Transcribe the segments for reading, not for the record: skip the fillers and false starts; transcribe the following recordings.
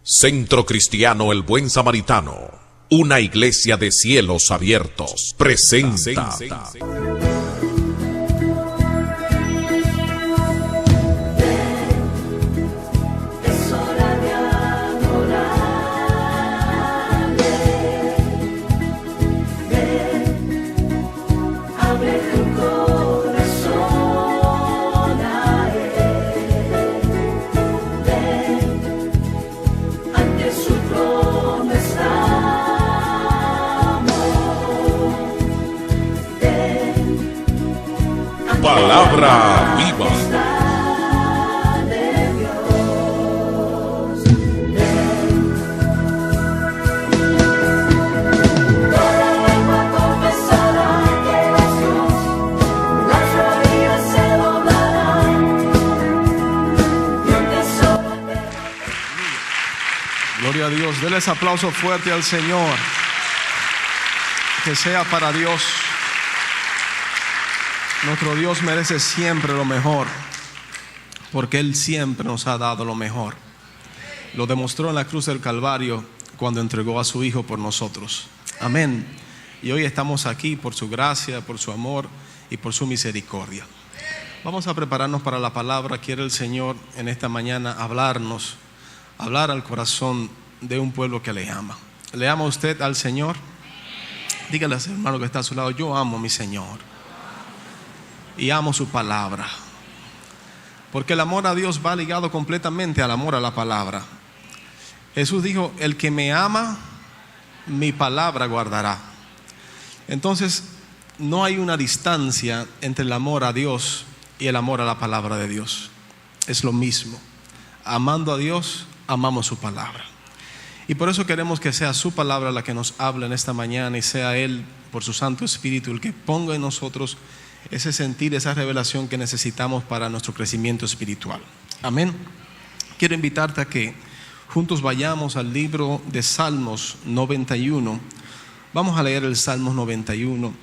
Centro Cristiano El Buen Samaritano, una iglesia de cielos abiertos, presenta. Palabra viva. Gloria a Dios. Denles aplauso fuerte al Señor. Que sea para Dios. Nuestro Dios merece siempre lo mejor, porque Él siempre nos ha dado lo mejor. Lo demostró en la cruz del Calvario cuando entregó a su Hijo por nosotros. Amén. Y hoy estamos aquí por su gracia, por su amor y por su misericordia. Vamos a prepararnos para la palabra. Quiere el Señor en esta mañana hablar al corazón de un pueblo que le ama. ¿Le ama usted al Señor? Dígale a ese hermano que está a su lado: yo amo a mi Señor y amo su palabra, porque el amor a Dios va ligado completamente al amor a la palabra. Jesús dijo: el que me ama, mi palabra guardará. Entonces no hay una distancia entre el amor a Dios y el amor a la palabra de Dios. Es lo mismo. Amando a Dios, amamos su palabra. Y por eso queremos que sea su palabra la que nos hable en esta mañana, y sea Él, por su Santo Espíritu, el que ponga en nosotros ese sentir, esa revelación que necesitamos para nuestro crecimiento espiritual. Amén. Quiero invitarte a que juntos vayamos al libro de Salmos 91. Vamos a leer el Salmos 91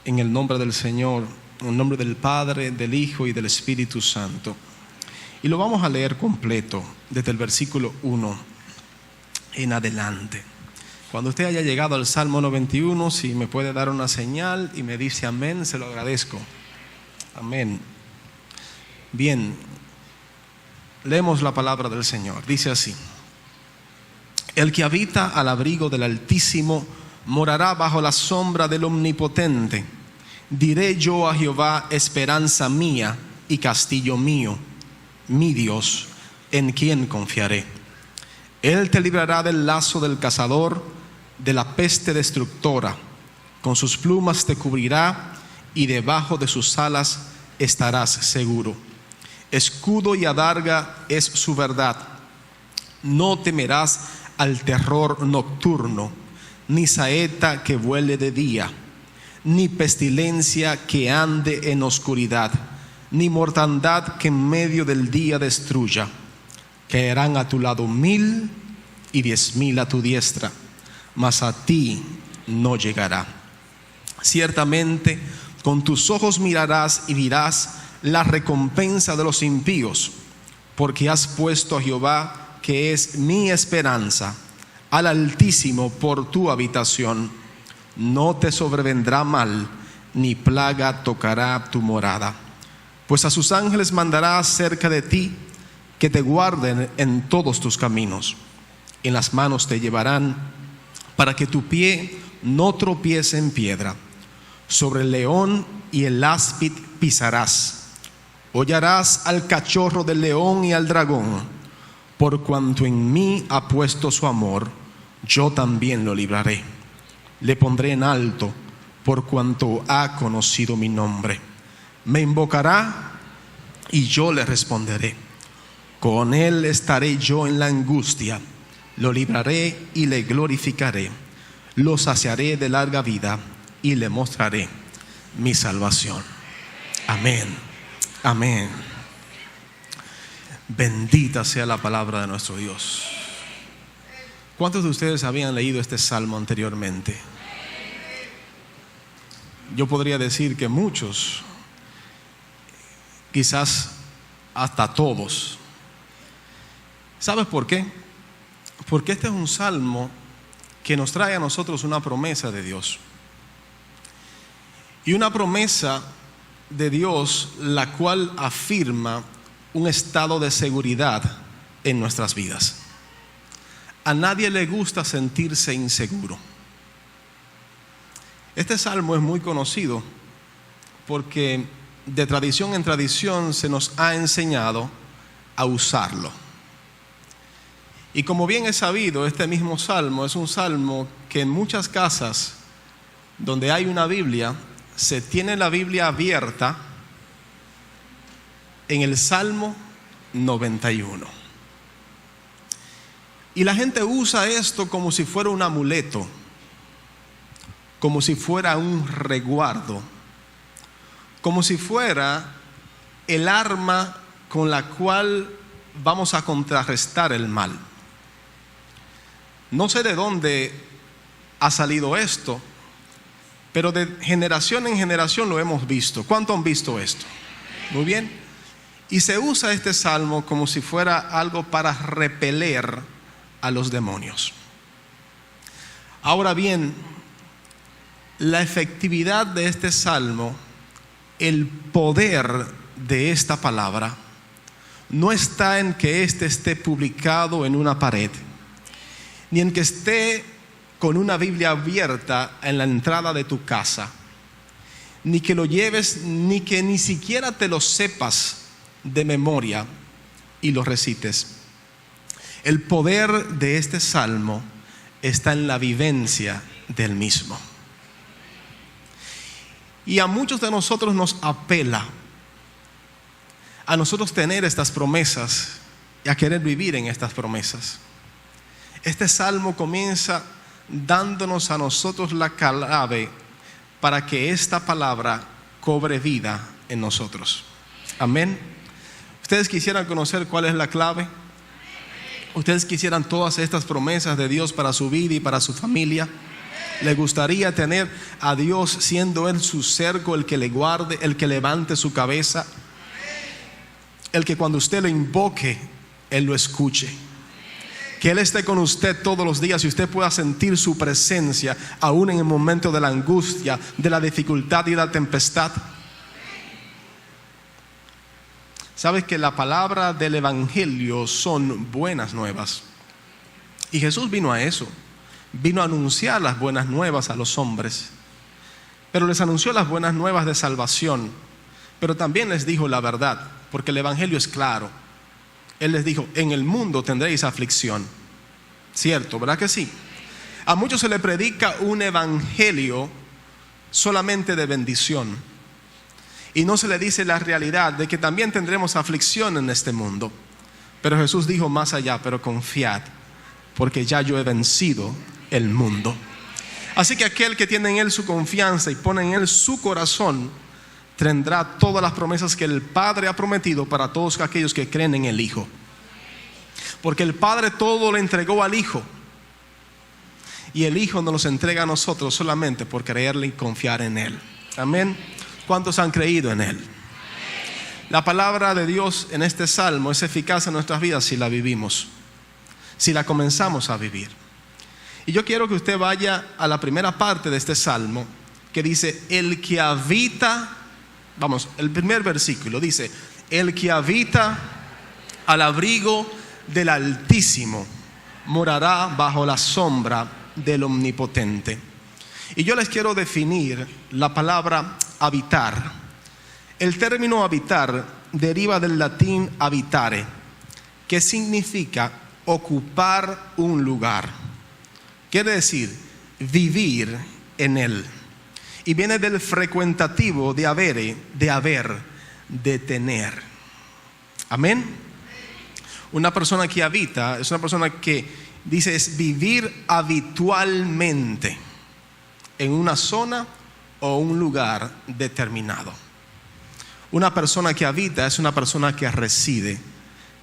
en el nombre del Señor, en el nombre del Padre, del Hijo y del Espíritu Santo. Y lo vamos a leer completo desde el versículo 1 en adelante. Cuando usted haya llegado al Salmo 91, si me puede dar una señal y me dice amén, se lo agradezco. Amén. Bien, leemos la palabra del Señor. Dice así: el que habita al abrigo del Altísimo morará bajo la sombra del Omnipotente. Diré yo a Jehová: esperanza mía y castillo mío, mi Dios, en quien confiaré. Él te librará del lazo del cazador, de la peste destructora. Con sus plumas te cubrirá, y debajo de sus alas estarás seguro. Escudo y adarga es su verdad. No temerás al terror nocturno, ni saeta que vuele de día, ni pestilencia que ande en oscuridad, ni mortandad que en medio del día destruya. Caerán a tu lado 1000 y 10,000 a tu diestra, mas a ti no llegará. Ciertamente con tus ojos mirarás y dirás la recompensa de los impíos, porque has puesto a Jehová, que es mi esperanza, al Altísimo por tu habitación. No te sobrevendrá mal, ni plaga tocará tu morada, pues a sus ángeles mandará cerca de ti, que te guarden en todos tus caminos. En las manos te llevarán, para que tu pie no tropiece en piedra. Sobre el león y el áspid pisarás. Hollarás al cachorro del león y al dragón. Por cuanto en mí ha puesto su amor, yo también lo libraré. Le pondré en alto, por cuanto ha conocido mi nombre. Me invocará y yo le responderé. Con él estaré yo en la angustia. Lo libraré y le glorificaré. Lo saciaré de larga vida y le mostraré mi salvación. Amén. Amén. Bendita sea la palabra de nuestro Dios. ¿Cuántos de ustedes habían leído este salmo anteriormente? Yo podría decir que muchos, quizás hasta todos. ¿Sabes por qué? Porque este es un salmo que nos trae a nosotros una promesa de Dios. Y una promesa de Dios la cual afirma un estado de seguridad en nuestras vidas. A nadie le gusta sentirse inseguro. Este salmo es muy conocido porque de tradición en tradición se nos ha enseñado a usarlo. Y como bien es sabido, este mismo salmo es un salmo que en muchas casas donde hay una Biblia, se tiene la Biblia abierta en el Salmo 91. Y la gente usa esto como si fuera un amuleto, como si fuera un resguardo, como si fuera el arma con la cual vamos a contrarrestar el mal. No sé de dónde ha salido esto, pero de generación en generación lo hemos visto. ¿Cuánto han visto esto? Muy bien. Y se usa este salmo como si fuera algo para repeler a los demonios. Ahora bien, la efectividad de este salmo, el poder de esta palabra, no está en que éste esté publicado en una pared, ni en que esté con una Biblia abierta en la entrada de tu casa, ni que lo lleves, ni que ni siquiera te lo sepas de memoria y lo recites. El poder de este salmo está en la vivencia del mismo. Y a muchos de nosotros nos apela a nosotros tener estas promesas y a querer vivir en estas promesas. Este salmo comienza dándonos a nosotros la clave para que esta palabra cobre vida en nosotros. Amén. ¿Ustedes quisieran conocer cuál es la clave? ¿Ustedes quisieran todas estas promesas de Dios para su vida y para su familia? ¿Le gustaría tener a Dios siendo Él su cerco, el que le guarde, el que levante su cabeza? El que cuando usted lo invoque, Él lo escuche. Que Él esté con usted todos los días y usted pueda sentir su presencia aún en el momento de la angustia, de la dificultad y de la tempestad. Sabes que la palabra del Evangelio son buenas nuevas. Y Jesús vino a eso. Vino a anunciar las buenas nuevas a los hombres. Pero les anunció las buenas nuevas de salvación. Pero también les dijo la verdad, porque el Evangelio es claro. Él les dijo, en el mundo tendréis aflicción. Cierto, ¿verdad que sí? A muchos se le predica un evangelio solamente de bendición. Y no se le dice la realidad de que también tendremos aflicción en este mundo. Pero Jesús dijo más allá, pero confiad, porque ya yo he vencido el mundo. Así que aquel que tiene en Él su confianza y pone en Él su corazón, tendrá todas las promesas que el Padre ha prometido para todos aquellos que creen en el Hijo. Porque el Padre todo le entregó al Hijo. Y el Hijo nos los entrega a nosotros solamente por creerle y confiar en Él. Amén. ¿Cuántos han creído en Él? La palabra de Dios en este salmo es eficaz en nuestras vidas si la vivimos, si la comenzamos a vivir. Y yo quiero que usted vaya a la primera parte de este salmo que dice, el que habita... Vamos, el primer versículo dice, el que habita al abrigo del Altísimo morará bajo la sombra del Omnipotente. Y yo les quiero definir la palabra habitar. El término habitar deriva del latín habitare, que significa ocupar un lugar. Quiere decir vivir en él. Y viene del frecuentativo de haber, de tener. Amén. Una persona que habita es una persona que dice es vivir habitualmente en una zona o un lugar determinado. Una persona que habita es una persona que reside,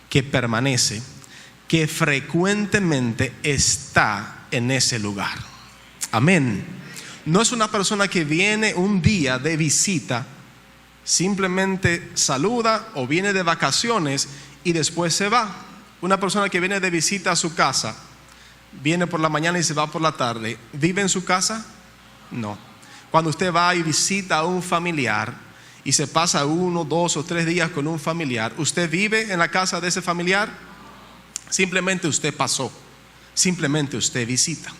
que permanece, que frecuentemente está en ese lugar. Amén. No es una persona que viene un día de visita, simplemente saluda o viene de vacaciones y después se va. Una persona que viene de visita a su casa, viene por la mañana y se va por la tarde, ¿vive en su casa? No. Cuando usted va y visita a un familiar y se pasa 1, 2 o 3 días con un familiar, ¿usted vive en la casa de ese familiar? Simplemente usted pasó, simplemente usted visita.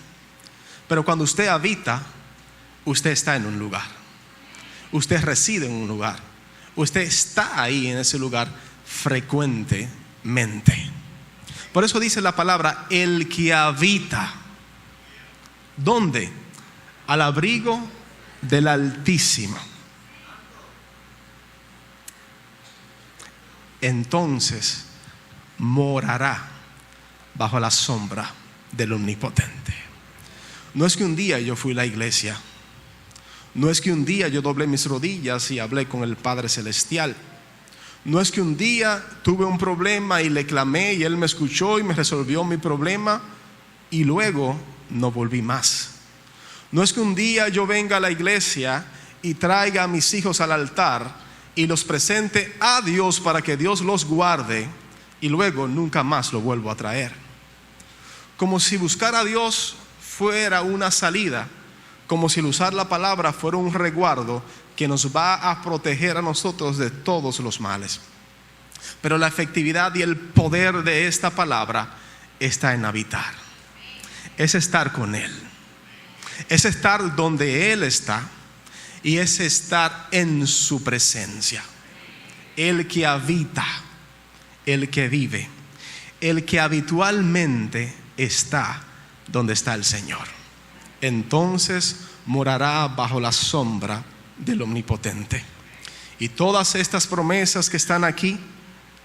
Pero cuando usted habita, usted está en un lugar, usted reside en un lugar, usted está ahí en ese lugar frecuentemente. Por eso dice la palabra, el que habita. ¿Dónde? Al abrigo del Altísimo. Entonces morará bajo la sombra del Omnipotente. No es que un día yo fui a la iglesia, no es que un día yo doblé mis rodillas y hablé con el Padre Celestial, no es que un día tuve un problema y le clamé y Él me escuchó y me resolvió mi problema y luego no volví más. No es que un día yo venga a la iglesia y traiga a mis hijos al altar y los presente a Dios para que Dios los guarde y luego nunca más lo vuelvo a traer. Como si buscar a Dios fuera una salida, como si el usar la palabra fuera un resguardo que nos va a proteger a nosotros de todos los males. Pero la efectividad y el poder de esta palabra está en habitar. Es estar con Él, es estar donde Él está y es estar en su presencia. El que habita, el que vive, el que habitualmente está donde está el Señor, entonces morará bajo la sombra del Omnipotente. Y todas estas promesas que están aquí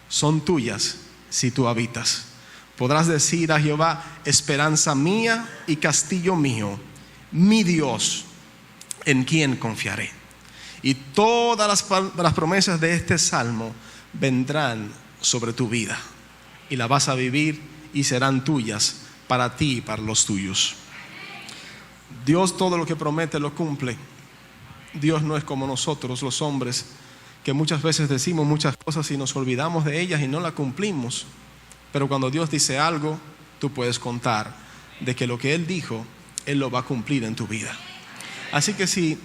son tuyas si tú habitas. Podrás decir a Jehová, esperanza mía y castillo mío, mi Dios, en quien confiaré. Y todas las promesas de este salmo vendrán sobre tu vida y la vas a vivir y serán tuyas para ti y para los tuyos. Dios todo lo que promete lo cumple. Dios no es como nosotros los hombres, que muchas veces decimos muchas cosas y nos olvidamos de ellas y no las cumplimos. Pero cuando Dios dice algo, tú puedes contar de que lo que Él dijo, Él lo va a cumplir en tu vida. Así que si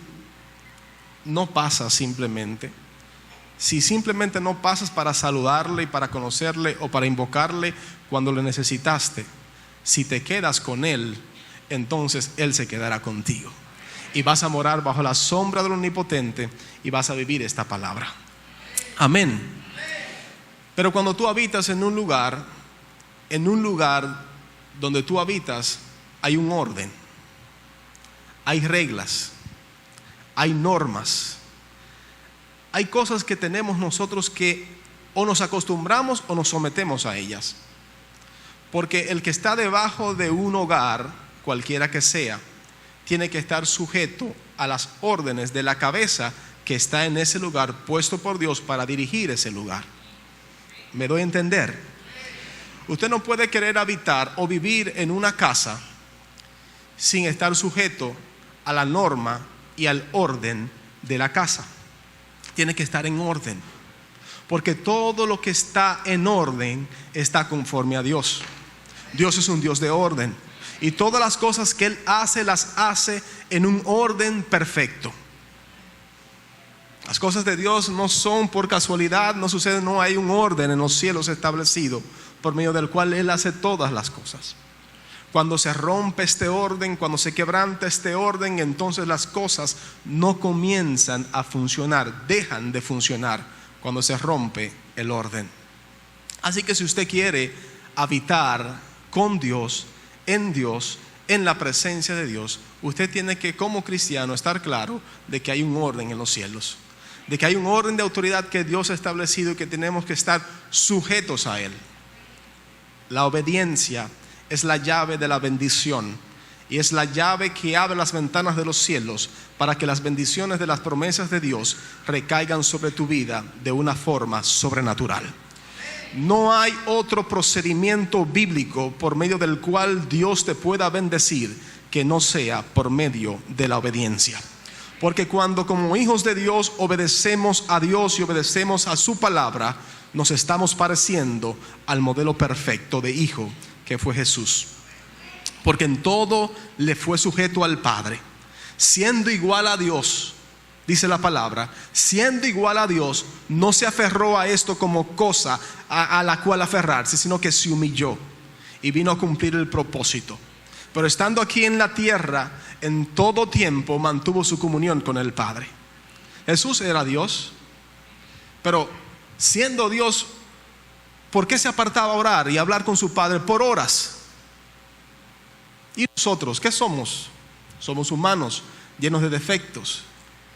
no pasas simplemente, si simplemente no pasas para saludarle y para conocerle o para invocarle cuando le necesitaste, si te quedas con Él, entonces Él se quedará contigo. Y vas a morar bajo la sombra del Omnipotente y vas a vivir esta palabra. Amén. Pero cuando tú habitas en un lugar donde tú habitas, hay un orden, hay reglas, hay normas, hay cosas que tenemos nosotros que o nos acostumbramos o nos sometemos a ellas. Porque el que está debajo de un hogar, cualquiera que sea, tiene que estar sujeto a las órdenes de la cabeza que está en ese lugar, puesto por Dios para dirigir ese lugar. ¿Me doy a entender? Usted no puede querer habitar o vivir en una casa sin estar sujeto a la norma y al orden de la casa. Tiene que estar en orden, porque todo lo que está en orden está conforme a Dios. Dios es un Dios de orden. Y todas las cosas que Él hace, las hace en un orden perfecto. Las cosas de Dios no son por casualidad, no suceden, no hay un orden en los cielos establecido por medio del cual Él hace todas las cosas. Cuando se rompe este orden, cuando se quebranta este orden, entonces las cosas no comienzan a funcionar, dejan de funcionar cuando se rompe el orden. Así que si usted quiere habitar con Dios, en la presencia de Dios, usted tiene que, como cristiano, estar claro de que hay un orden en los cielos, de que hay un orden de autoridad que Dios ha establecido y que tenemos que estar sujetos a Él. La obediencia es la llave de la bendición y es la llave que abre las ventanas de los cielos para que las bendiciones de las promesas de Dios recaigan sobre tu vida de una forma sobrenatural. No hay otro procedimiento bíblico por medio del cual Dios te pueda bendecir que no sea por medio de la obediencia. Porque cuando como hijos de Dios obedecemos a Dios y obedecemos a su palabra, nos estamos pareciendo al modelo perfecto de hijo que fue Jesús. Porque en todo le fue sujeto al Padre, siendo igual a Dios. Dice la palabra, siendo igual a Dios, no se aferró a esto como cosa a la cual aferrarse, sino que se humilló y vino a cumplir el propósito. Pero estando aquí en la tierra, en todo tiempo mantuvo su comunión con el Padre. Jesús era Dios, pero siendo Dios, ¿por qué se apartaba a orar y a hablar con su Padre por horas? ¿Y nosotros qué somos? Somos humanos, llenos de defectos,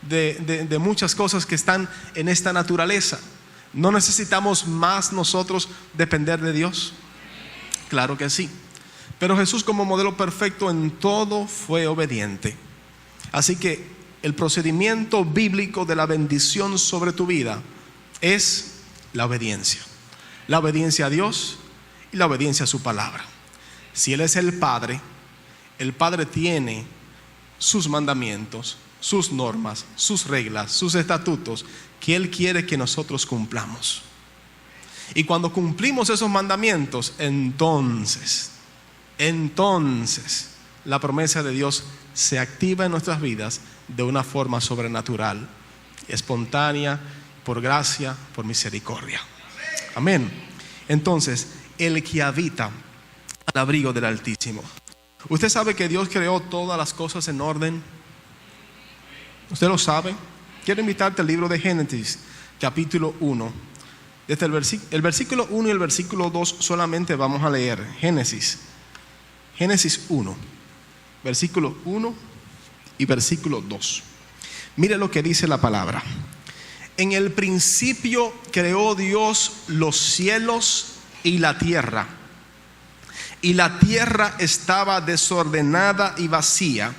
de muchas cosas que están en esta naturaleza. ¿No necesitamos más nosotros depender de Dios? Claro que sí. Pero Jesús, como modelo perfecto en todo, fue obediente. Así que el procedimiento bíblico de la bendición sobre tu vida es la obediencia. La obediencia a Dios y la obediencia a su palabra. Si Él es el Padre tiene sus mandamientos, sus normas, sus reglas, sus estatutos que Él quiere que nosotros cumplamos. Y cuando cumplimos esos mandamientos, entonces la promesa de Dios se activa en nuestras vidas de una forma sobrenatural, espontánea, por gracia, por misericordia. Amén. Entonces, el que habita al abrigo del Altísimo. ¿Usted sabe que Dios creó todas las cosas en orden? ¿Usted lo sabe? Quiero invitarte al libro de Génesis, capítulo 1. Desde el versículo 1 y el versículo 2 solamente vamos a leer. Génesis 1, versículo 1 y versículo 2. Mire lo que dice la palabra. En el principio creó Dios los cielos y la tierra. Y la tierra estaba desordenada y vacía,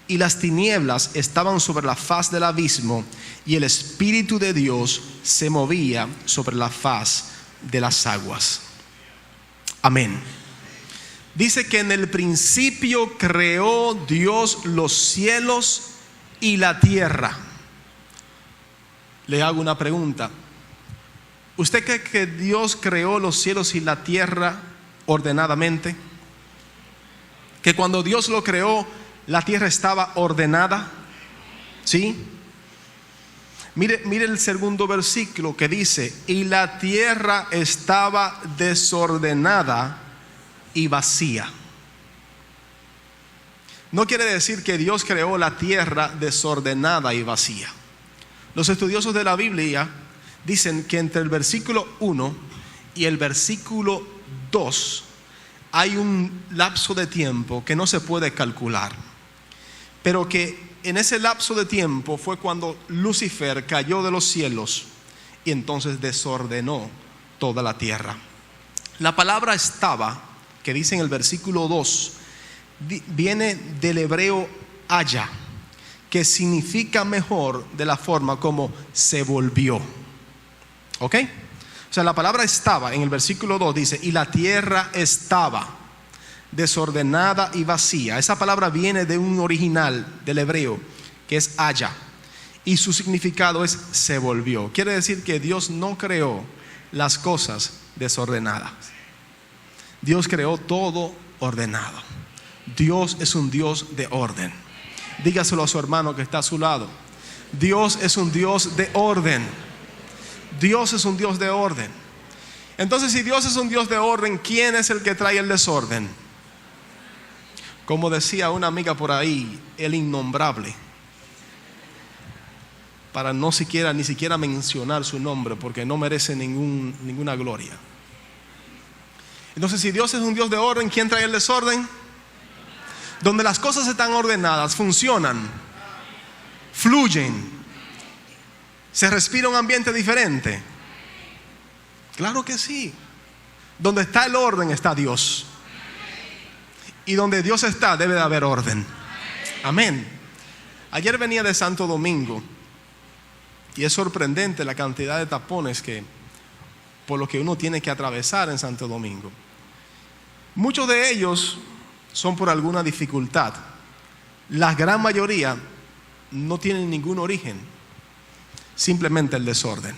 y las tinieblas estaban sobre la faz del abismo, y el Espíritu de Dios se movía sobre la faz de las aguas. Amén. Dice que en el principio creó Dios los cielos y la tierra. Le hago una pregunta. ¿Usted cree que Dios creó los cielos y la tierra ordenadamente? Que cuando Dios lo creó, la tierra estaba ordenada. ¿Sí? Mire el segundo versículo que dice: y la tierra estaba desordenada y vacía. No quiere decir que Dios creó la tierra desordenada y vacía. Los estudiosos de la Biblia dicen que entre el versículo 1 y el versículo 2 hay un lapso de tiempo que no se puede calcular, pero que en ese lapso de tiempo fue cuando Lucifer cayó de los cielos y entonces desordenó toda la tierra. La palabra estaba, que dice en el versículo 2, viene del hebreo haya, que significa mejor de la forma como se volvió. ¿Ok? O sea, la palabra estaba en el versículo 2 dice: y la tierra estaba desordenada y vacía. Esa palabra viene de un original del hebreo que es haya, y su significado es se volvió. Quiere decir que Dios no creó las cosas desordenadas. Dios creó todo ordenado. Dios es un Dios de orden. Dígaselo a su hermano que está a su lado. Dios es un Dios de orden. Dios es un Dios de orden. Entonces, si Dios es un Dios de orden, ¿quién es el que trae el desorden? Como decía una amiga por ahí, el innombrable. Para ni siquiera mencionar su nombre, porque no merece ninguna gloria. Entonces, si Dios es un Dios de orden, ¿quién trae el desorden? Donde las cosas están ordenadas, funcionan, fluyen, se respira un ambiente diferente. Claro que sí. Donde está el orden está Dios. Y donde Dios está debe de haber orden. Amén. Ayer venía de Santo Domingo y es sorprendente la cantidad de tapones por lo que uno tiene que atravesar en Santo Domingo. Muchos de ellos son por alguna dificultad. La gran mayoría no tienen ningún origen, simplemente el desorden.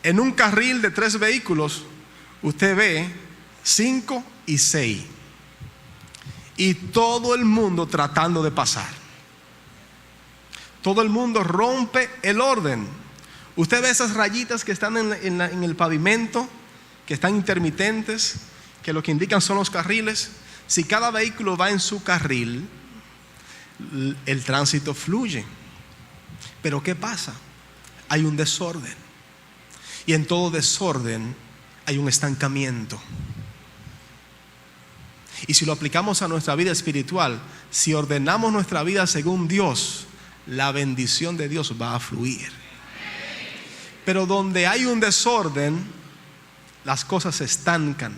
En un carril de 3 vehículos, usted ve 5 y 6, y todo el mundo tratando de pasar. Todo el mundo rompe el orden. Usted ve esas rayitas que están en el pavimento, que están intermitentes, que lo que indican son los carriles. Si cada vehículo va en su carril, el tránsito fluye. Pero ¿qué pasa? Hay un desorden. Y en todo desorden hay un estancamiento. Y si lo aplicamos a nuestra vida espiritual, si ordenamos nuestra vida según Dios, la bendición de Dios va a fluir. Pero donde hay un desorden, las cosas se estancan,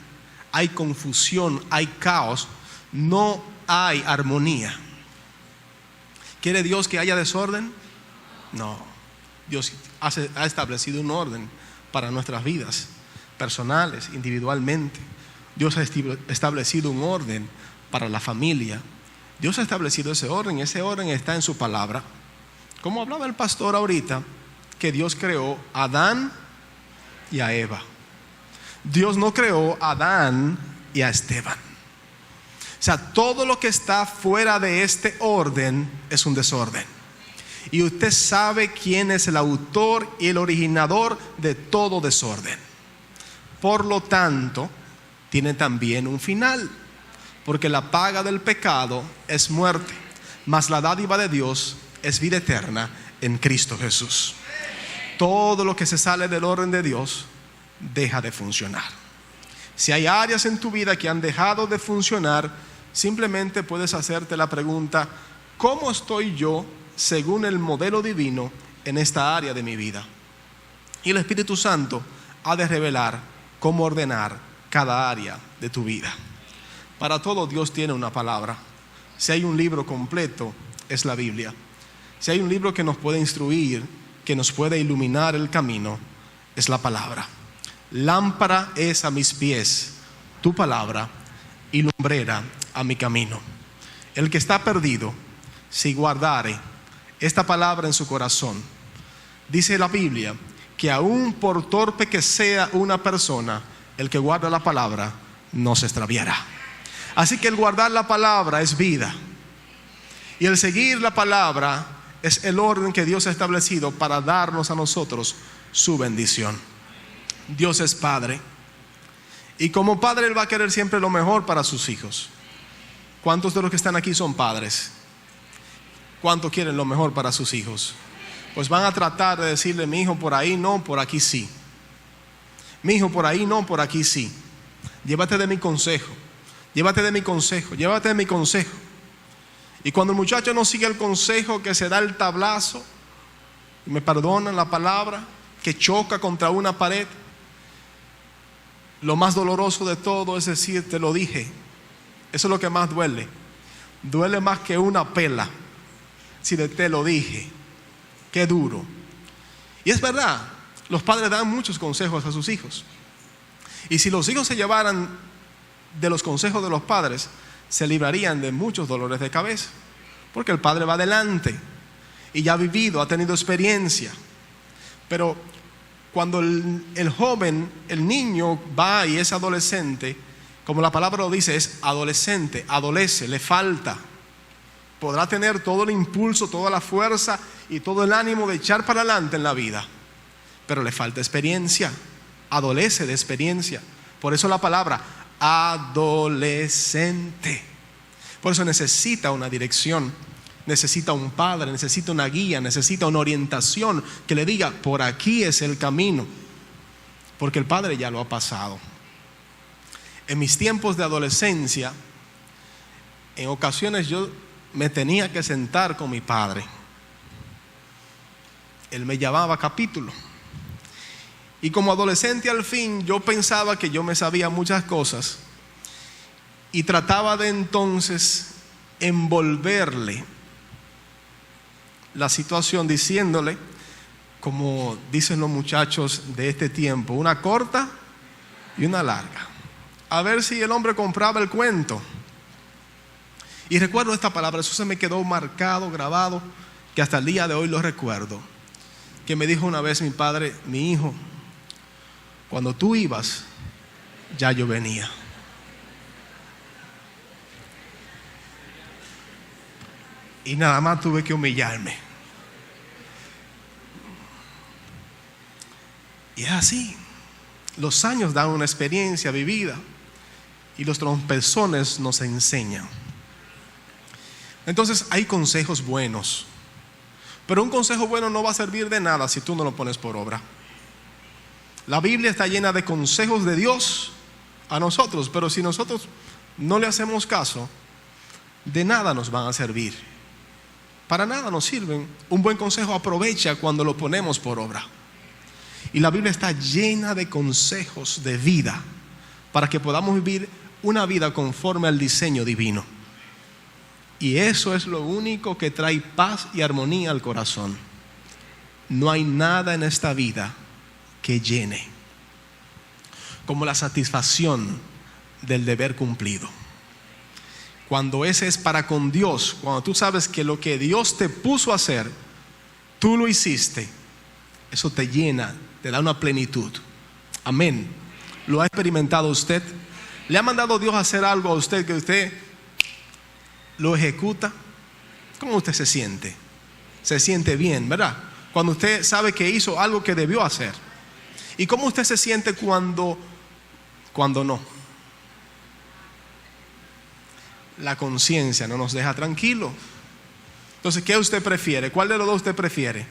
hay confusión, hay caos, no hay armonía. ¿Quiere Dios que haya desorden? No. Dios ha establecido un orden para nuestras vidas personales, individualmente. Dios ha establecido un orden para la familia. Dios ha establecido ese orden está en su palabra. Como hablaba el pastor ahorita, que Dios creó a Adán y a Eva. Dios no creó a Adán y a Esteban. O sea, todo lo que está fuera de este orden es un desorden. Y usted sabe quién es el autor y el originador de todo desorden. Por lo tanto, tiene también un final, porque la paga del pecado es muerte, mas la dádiva de Dios es vida eterna en Cristo Jesús. Todo lo que se sale del orden de Dios deja de funcionar. Si hay áreas en tu vida que han dejado de funcionar, simplemente puedes hacerte la pregunta: ¿cómo estoy yo según el modelo divino en esta área de mi vida? Y el Espíritu Santo ha de revelar cómo ordenar cada área de tu vida. Para todo Dios tiene una palabra. Si hay un libro completo, es la Biblia. Si hay un libro que nos puede instruir, que nos puede iluminar el camino, es la palabra. Lámpara es a mis pies tu palabra y lumbrera a mi camino. El que está perdido, si guardare esta palabra en su corazón, dice la Biblia que aún por torpe que sea una persona, el que guarda la palabra no se extraviará. Así que el guardar la palabra es vida, y el seguir la palabra es el orden que Dios ha establecido para darnos a nosotros su bendición. Dios es Padre, y como Padre Él va a querer siempre lo mejor para sus hijos. ¿Cuántos de los que están aquí son padres? ¿Cuántos quieren lo mejor para sus hijos? Pues van a tratar de decirle: mi hijo por ahí no, por aquí sí. Mi hijo por ahí no, por aquí sí. Llévate de mi consejo, llévate de mi consejo, llévate de mi consejo. Y cuando el muchacho no sigue el consejo, que se da el tablazo, y me perdonan la palabra, que choca contra una pared, lo más doloroso de todo es decir: te lo dije. Eso es lo que más duele. Duele más que una pela. Si te lo dije, qué duro. Y es verdad, los padres dan muchos consejos a sus hijos. Y si los hijos se llevaran de los consejos de los padres, se librarían de muchos dolores de cabeza. Porque el padre va adelante y ya ha vivido, ha tenido experiencia. Pero cuando el joven, el niño va y es adolescente, como la palabra lo dice, es adolescente, adolece, le falta. Podrá tener todo el impulso, toda la fuerza y todo el ánimo de echar para adelante en la vida, pero le falta experiencia, adolece de experiencia. Por eso la palabra adolescente. Por eso necesita una dirección, necesita un padre, necesita una guía, necesita una orientación que le diga: por aquí es el camino, porque el padre ya lo ha pasado. En mis tiempos de adolescencia, en ocasiones yo me tenía que sentar con mi padre. Él me llamaba capítulo. Y como adolescente, al fin, yo pensaba que yo me sabía muchas cosas y trataba de entonces envolverle la situación diciéndole, como dicen los muchachos de este tiempo, una corta y una larga, a ver si el hombre compraba el cuento. Y recuerdo esta palabra, eso se me quedó marcado, grabado, que hasta el día de hoy lo recuerdo, que me dijo una vez mi padre: mi hijo, cuando tú ibas, ya yo venía. Y nada más tuve que humillarme. Y es así. Los años dan una experiencia vivida y los trompezones nos enseñan. Entonces hay consejos buenos, pero un consejo bueno no va a servir de nada si tú no lo pones por obra. La Biblia está llena de consejos de Dios a nosotros, pero si nosotros no le hacemos caso, de nada nos van a servir. Para nada nos sirven. Un buen consejo aprovecha cuando lo ponemos por obra. Y la Biblia está llena de consejos de vida para que podamos vivir una vida conforme al diseño divino. Y eso es lo único que trae paz y armonía al corazón. No hay nada en esta vida que llene como la satisfacción del deber cumplido. Cuando ese es para con Dios, cuando tú sabes que lo que Dios te puso a hacer, tú lo hiciste, eso te llena, te da una plenitud. Amén. ¿Lo ha experimentado usted? ¿Le ha mandado Dios a hacer algo a usted que usted lo ejecuta? ¿Cómo usted se siente? Se siente bien, ¿verdad? Cuando usted sabe que hizo algo que debió hacer. ¿Y cómo usted se siente cuando no? La conciencia no nos deja tranquilo. Entonces, ¿qué usted prefiere? ¿Cuál de los dos usted prefiere?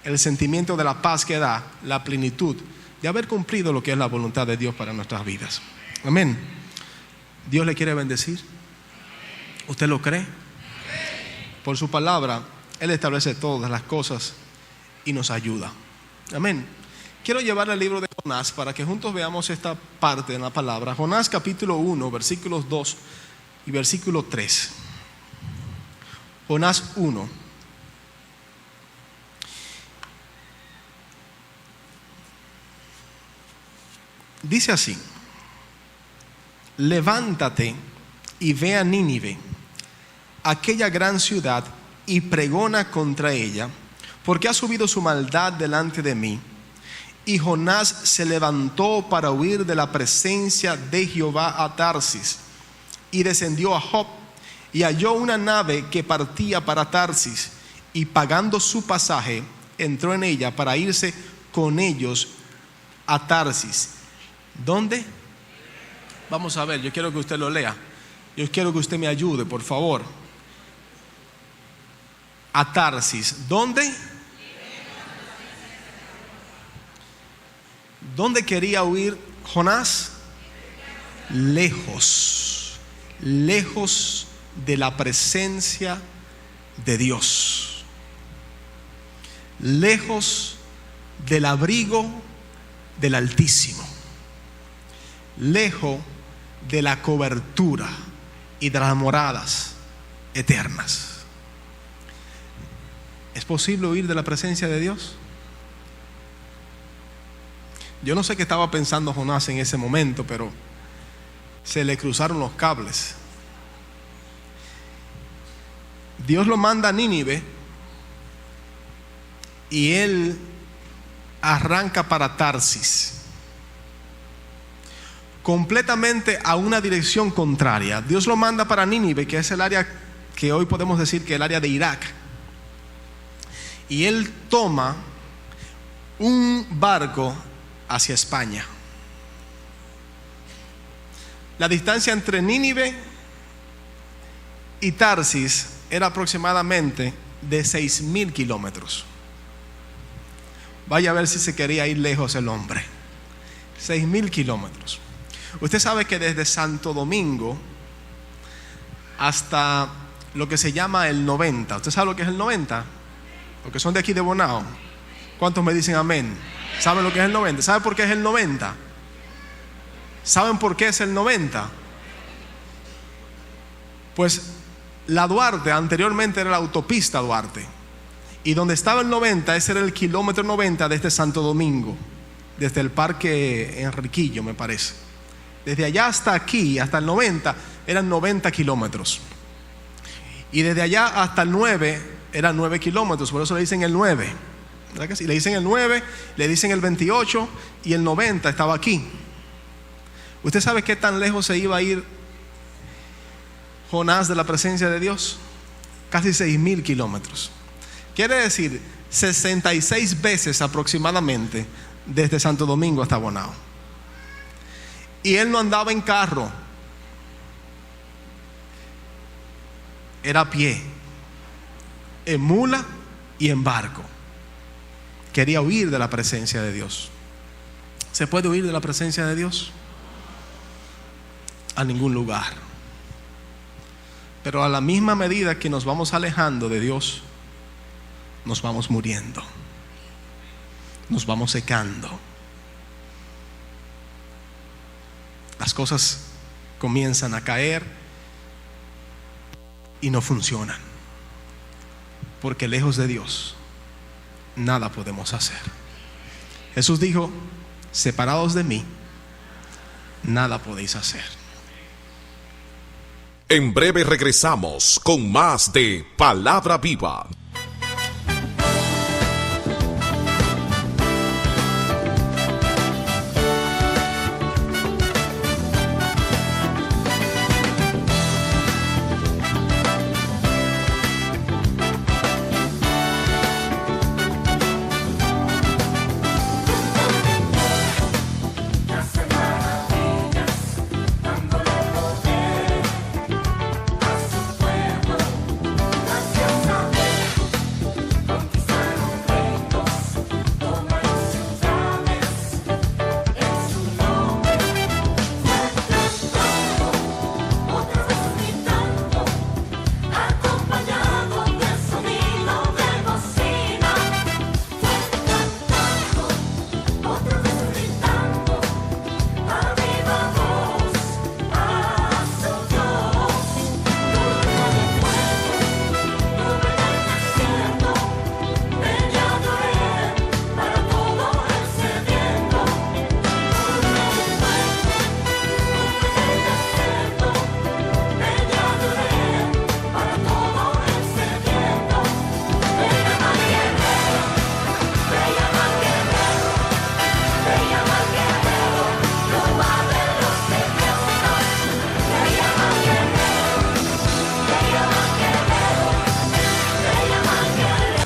El sentimiento de la paz que da, la plenitud de haber cumplido lo que es la voluntad de Dios para nuestras vidas. Amén. Dios le quiere bendecir. ¿Usted lo cree? Por su palabra, Él establece todas las cosas y nos ayuda. Amén. Quiero llevarle al libro de Jonás para que juntos veamos esta parte de la palabra. Jonás capítulo 1, versículos 2 y versículo 3. Jonás 1. Dice así: levántate y ve a Nínive, aquella gran ciudad, y pregona contra ella, porque ha subido su maldad delante de mí. Y Jonás se levantó para huir de la presencia de Jehová a Tarsis, y descendió a Jope, y halló una nave que partía para Tarsis, y pagando su pasaje, entró en ella para irse con ellos a Tarsis. ¿Dónde? Vamos a ver, yo quiero que usted lo lea. Yo quiero que usted me ayude, por favor. A Tarsis. ¿Dónde? ¿Dónde quería huir Jonás? Lejos, lejos de la presencia de Dios, lejos del abrigo del Altísimo, lejos de la cobertura y de las moradas eternas. ¿Es posible huir de la presencia de Dios? Yo no sé qué estaba pensando Jonás en ese momento, pero se le cruzaron los cables. Dios lo manda a Nínive y él arranca para Tarsis, completamente a una dirección contraria. Dios lo manda para Nínive, que es el área que hoy podemos decir que es el área de Irak, y él toma un barco hacia España. La distancia entre Nínive y Tarsis era aproximadamente de 6,000 kilómetros. Vaya a ver si se quería ir lejos el hombre. 6,000 kilómetros. Usted sabe que desde Santo Domingo hasta lo que se llama el 90. ¿Usted sabe lo que es el 90? Porque son de aquí de Bonao. ¿Cuántos me dicen amén? ¿Saben lo que es el 90? ¿Saben por qué es el 90? ¿Saben por qué es el 90? Pues la Duarte anteriormente era la autopista Duarte, y donde estaba el 90, ese era el kilómetro 90 desde Santo Domingo, desde el Parque Enriquillo, me parece. Desde allá hasta aquí, hasta el 90, eran 90 kilómetros. Y desde allá hasta el 9 eran 9 kilómetros, por eso le dicen el 9. ¿Verdad que sí? Le dicen el 9, le dicen el 28 y el 90 estaba aquí. ¿Usted sabe qué tan lejos se iba a ir Jonás de la presencia de Dios? Casi 6,000 kilómetros. Quiere decir 66 veces aproximadamente desde Santo Domingo hasta Bonao. Y él no andaba en carro, era a pie, en mula y en barco. Quería huir de la presencia de Dios. ¿Se puede huir de la presencia de Dios? A ningún lugar. Pero a la misma medida que nos vamos alejando de Dios, nos vamos muriendo, nos vamos secando. Las cosas comienzan a caer y no funcionan, porque lejos de Dios nada podemos hacer. Jesús dijo: separados de mí, nada podéis hacer. En breve regresamos con más de Palabra Viva.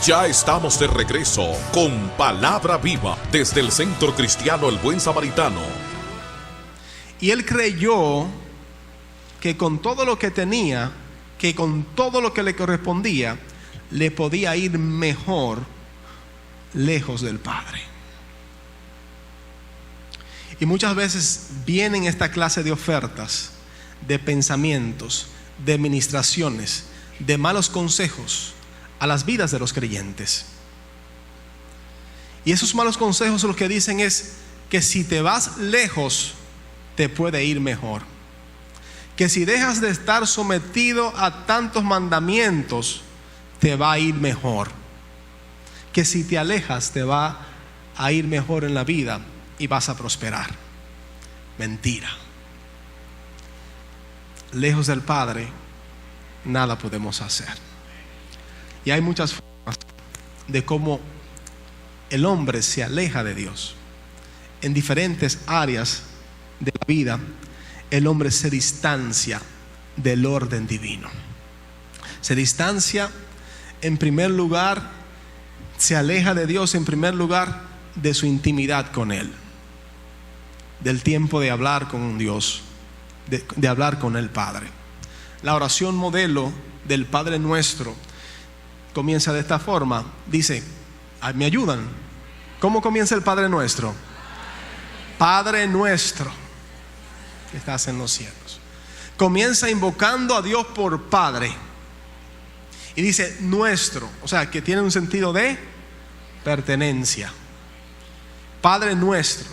Ya estamos de regreso con Palabra Viva desde el Centro Cristiano El Buen Samaritano. Y él creyó que con todo lo que tenía, que con todo lo que le correspondía, le podía ir mejor lejos del Padre. Y muchas veces vienen esta clase de ofertas, de pensamientos, de ministraciones, de malos consejos a las vidas de los creyentes. Y esos malos consejos lo que dicen es que si te vas lejos, te puede ir mejor. Que si dejas de estar sometido a tantos mandamientos, te va a ir mejor. Que si te alejas, te va a ir mejor en la vida y vas a prosperar. Mentira. Lejos del Padre, nada podemos hacer. Y hay muchas formas de cómo el hombre se aleja de Dios. En diferentes áreas de la vida, el hombre se distancia del orden divino. Se distancia, en primer lugar, se aleja de Dios, en primer lugar, de su intimidad con Él. Del tiempo de hablar con Dios, de hablar con el Padre. La oración modelo del Padre Nuestro comienza de esta forma. Dice, ¿me ayudan? ¿Cómo comienza el Padre Nuestro? Padre nuestro que estás en los cielos. Comienza invocando a Dios por Padre. Y dice nuestro, o sea que tiene un sentido de pertenencia. Padre nuestro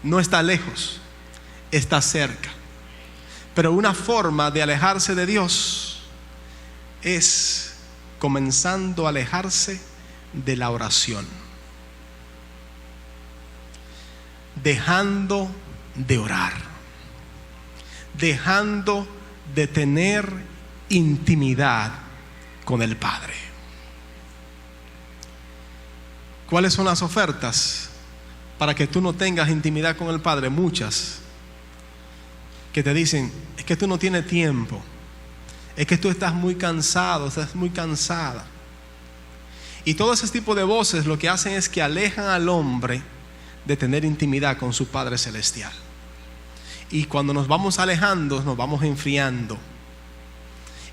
no está lejos, está cerca. Pero una forma de alejarse de Dios es comenzando a alejarse de la oración, dejando de orar, dejando de tener intimidad con el Padre. ¿Cuáles son las ofertas para que tú no tengas intimidad con el Padre? Muchas que te dicen: es que tú no tienes tiempo, es que tú estás muy cansado, estás muy cansada. Y todo ese tipo de voces lo que hacen es que alejan al hombre de tener intimidad con su Padre Celestial. Y cuando nos vamos alejando, nos vamos enfriando.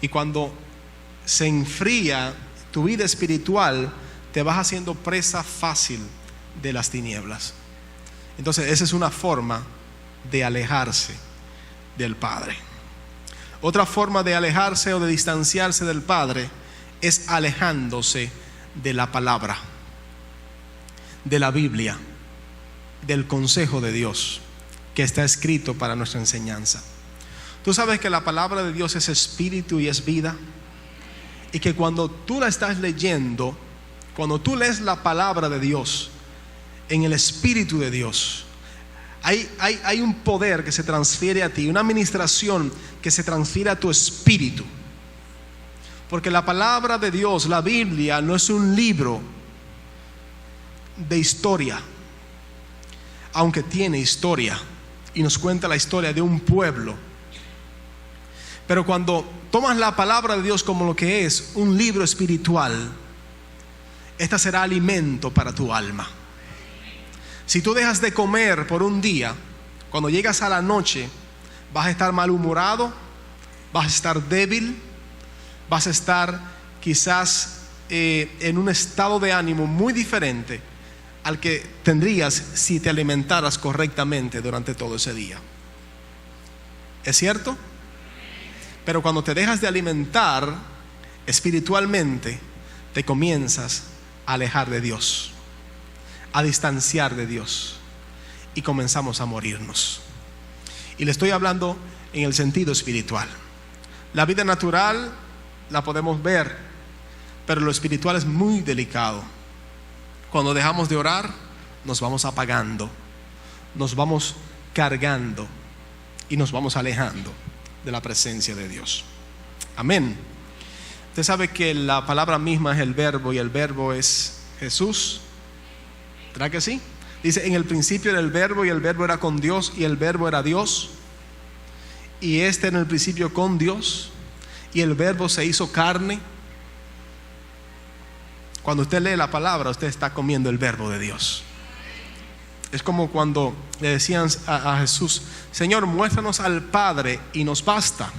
Y cuando se enfría tu vida espiritual, te vas haciendo presa fácil de las tinieblas. Entonces esa es una forma de alejarse del Padre. Otra forma de alejarse o de distanciarse del Padre es alejándose de la palabra, de la Biblia, del consejo de Dios que está escrito para nuestra enseñanza. Tú sabes que la palabra de Dios es espíritu y es vida, y que cuando tú la estás leyendo, cuando tú lees la palabra de Dios en el espíritu de Dios, hay un poder que se transfiere a ti, una administración que se transfiere a tu espíritu. Porque la palabra de Dios, la Biblia, no es un libro de historia, aunque tiene historia y nos cuenta la historia de un pueblo. Pero cuando tomas la palabra de Dios como lo que es, un libro espiritual, esta será alimento para tu alma. Si tú dejas de comer por un día, cuando llegas a la noche, vas a estar malhumorado, vas a estar débil, vas a estar quizás en un estado de ánimo muy diferente al que tendrías si te alimentaras correctamente durante todo ese día. ¿Es cierto? Pero cuando te dejas de alimentar espiritualmente, te comienzas a alejar de Dios, a distanciar de Dios, y comenzamos a morirnos. Y le estoy hablando en el sentido espiritual. La vida natural la podemos ver, pero lo espiritual es muy delicado. Cuando dejamos de orar, nos vamos apagando, nos vamos cargando y nos vamos alejando de la presencia de Dios. Amén. Usted sabe que la palabra misma es el verbo, y el verbo es Jesús. ¿Verdad que sí? Dice: en el principio era el verbo, y el verbo era con Dios, y el verbo era Dios, y en el principio con Dios, y el verbo se hizo carne. Cuando usted lee la palabra, usted está comiendo el verbo de Dios. Es como cuando le decían a Jesús: Señor, muéstranos al Padre y nos basta.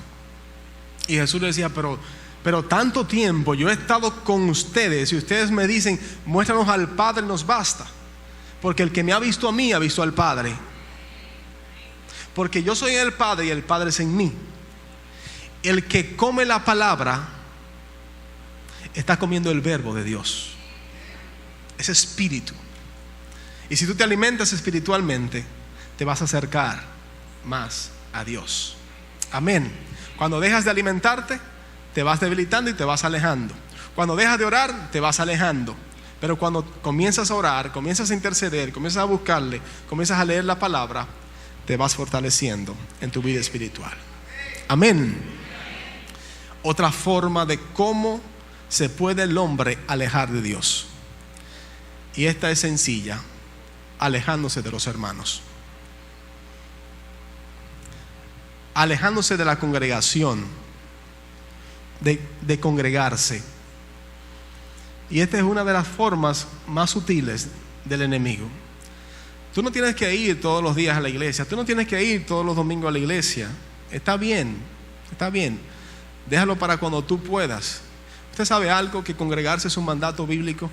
Y Jesús le decía: pero tanto tiempo yo he estado con ustedes, y ustedes me dicen: muéstranos al Padre y nos basta. Porque el que me ha visto a mí ha visto al Padre. Porque yo soy el Padre y el Padre es en mí. El que come la palabra está comiendo el verbo de Dios. Es espíritu. Y si tú te alimentas espiritualmente, te vas a acercar más a Dios. Amén. Cuando dejas de alimentarte, te vas debilitando y te vas alejando. Cuando dejas de orar, te vas alejando. Pero cuando comienzas a orar, comienzas a interceder, comienzas a buscarle, comienzas a leer la palabra, te vas fortaleciendo en tu vida espiritual. Amén. Otra forma de cómo se puede el hombre alejar de Dios, y esta es sencilla: alejándose de los hermanos, alejándose de la congregación, de congregarse. Y esta es una de las formas más sutiles del enemigo. Tú no tienes que ir todos los días a la iglesia, tú no tienes que ir todos los domingos a la iglesia. Está bien, déjalo para cuando tú puedas. ¿Usted sabe algo? Que congregarse es un mandato bíblico,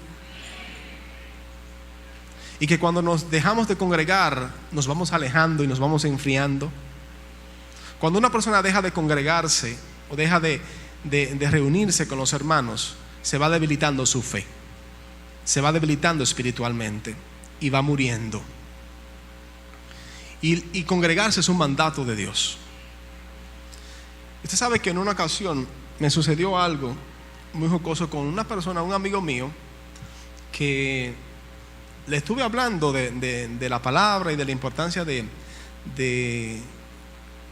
y que cuando nos dejamos de congregar, nos vamos alejando y nos vamos enfriando. Cuando una persona deja de congregarse o deja de reunirse con los hermanos, se va debilitando su fe, se va debilitando espiritualmente y va muriendo. Y congregarse es un mandato de Dios. Usted sabe que en una ocasión me sucedió algo muy jocoso con una persona, un amigo mío, que le estuve hablando de la palabra y de la importancia de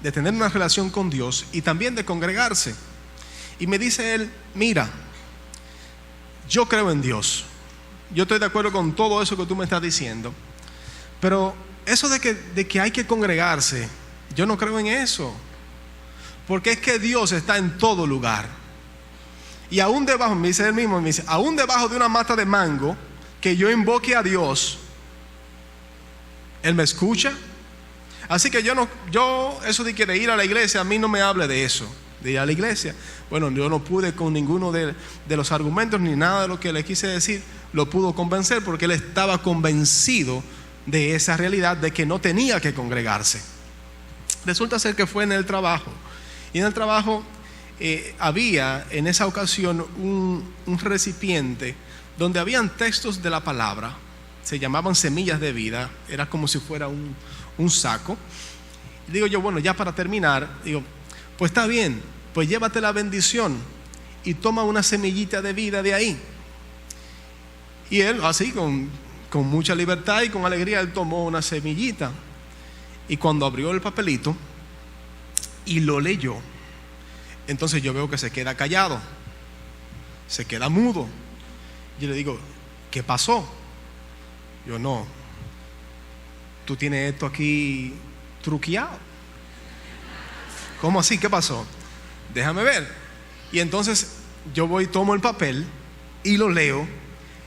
tener una relación con Dios y también de congregarse. Y me dice él: mira, yo creo en Dios. Yo estoy de acuerdo con todo eso que tú me estás diciendo. Pero eso de que hay que congregarse, yo no creo en eso. Porque es que Dios está en todo lugar. Y aún debajo, me dice él mismo, me dice, aún debajo de una mata de mango, que yo invoque a Dios, Él me escucha. Así que yo eso de que de ir a la iglesia, a mí no me hable de eso, de ir a la iglesia. Bueno, yo no pude con ninguno de los argumentos ni nada de lo que le quise decir, lo pudo convencer porque él estaba convencido de esa realidad de que no tenía que congregarse. Resulta ser que fue en el trabajo. Y en el trabajo había en esa ocasión un recipiente donde habían textos de la palabra. Se llamaban semillas de vida. Era como si fuera un saco. Y digo yo, bueno, ya para terminar, digo, pues está bien, pues llévate la bendición y toma una semillita de vida de ahí. Y él, así, con mucha libertad y con alegría, él tomó una semillita. Y cuando abrió el papelito y lo leyó, entonces yo veo que se queda callado, se queda mudo. Yo le digo, ¿qué pasó? Yo, no, tú tienes esto aquí truqueado. ¿Cómo así? ¿Qué pasó? Déjame ver. Y entonces yo voy, tomo el papel y lo leo.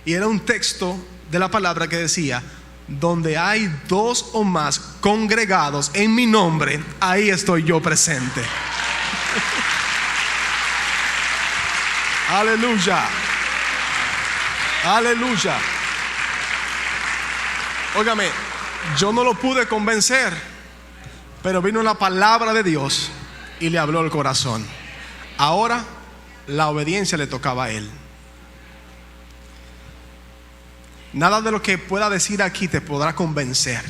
Y era un texto de la palabra que decía: donde hay 2 o más congregados en mi nombre, ahí estoy yo presente. Aleluya. Aleluya. Óigame, yo no lo pude convencer, pero vino la palabra de Dios y le habló el corazón. Ahora la obediencia le tocaba a él. Nada de lo que pueda decir aquí te podrá convencer,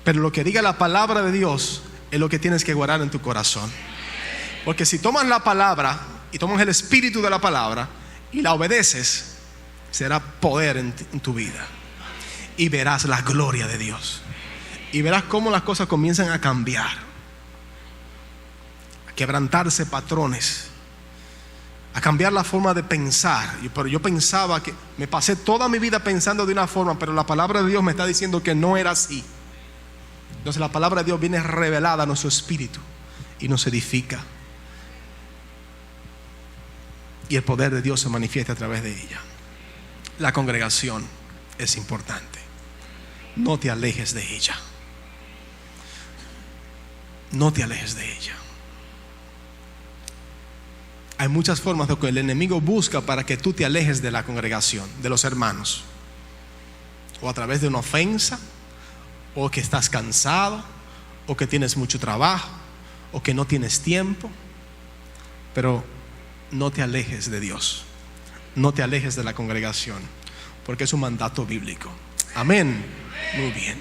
pero lo que diga la palabra de Dios es lo que tienes que guardar en tu corazón. Porque si tomas la palabra y tomas el espíritu de la palabra y la obedeces, será poder en tu vida. Y verás la gloria de Dios. Y verás cómo las cosas comienzan a cambiar, a quebrantarse patrones, a cambiar la forma de pensar. Pero yo pensaba que, me pasé toda mi vida pensando de una forma, pero la palabra de Dios me está diciendo que no era así. Entonces la palabra de Dios viene revelada a nuestro espíritu y nos edifica. Y el poder de Dios se manifiesta a través de ella. La congregación es importante. No te alejes de ella. No te alejes de ella. Hay muchas formas de que el enemigo busca para que tú te alejes de la congregación, de los hermanos. O a través de una ofensa, o que estás cansado, o que tienes mucho trabajo, o que no tienes tiempo. Pero no te alejes de Dios. No te alejes de la congregación, porque es un mandato bíblico. Amén. Muy bien.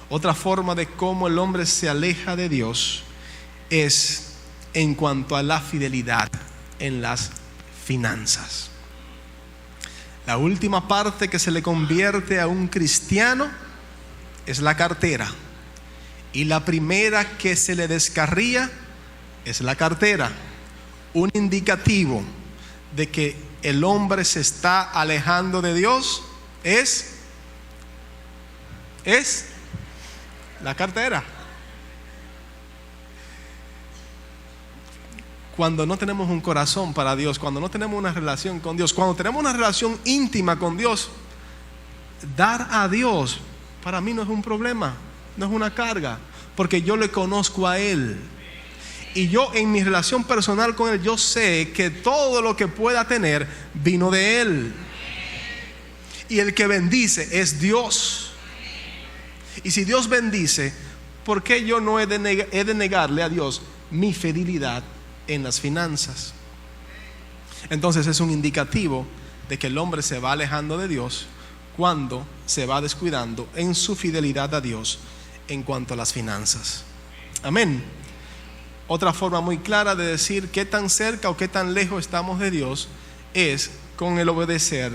Otra forma de cómo el hombre se aleja de Dios es en cuanto a la fidelidad en las finanzas. La última parte que se le convierte a un cristiano es la cartera, y la primera que se le descarría es la cartera. Un indicativo de que el hombre se está alejando de Dios es la cartera. Cuando no tenemos un corazón para Dios, cuando no tenemos una relación con Dios, cuando tenemos una relación íntima con Dios, dar a Dios para mí no es un problema, no es una carga, porque yo le conozco a Él. Y yo en mi relación personal con Él, yo sé que todo lo que pueda tener vino de Él. Y el que bendice es Dios. Y si Dios bendice, ¿por qué yo no he de negarle a Dios mi fidelidad en las finanzas? Entonces es un indicativo de que el hombre se va alejando de Dios cuando se va descuidando en su fidelidad a Dios en cuanto a las finanzas. Amén. Otra forma muy clara de decir qué tan cerca o qué tan lejos estamos de Dios es con el obedecer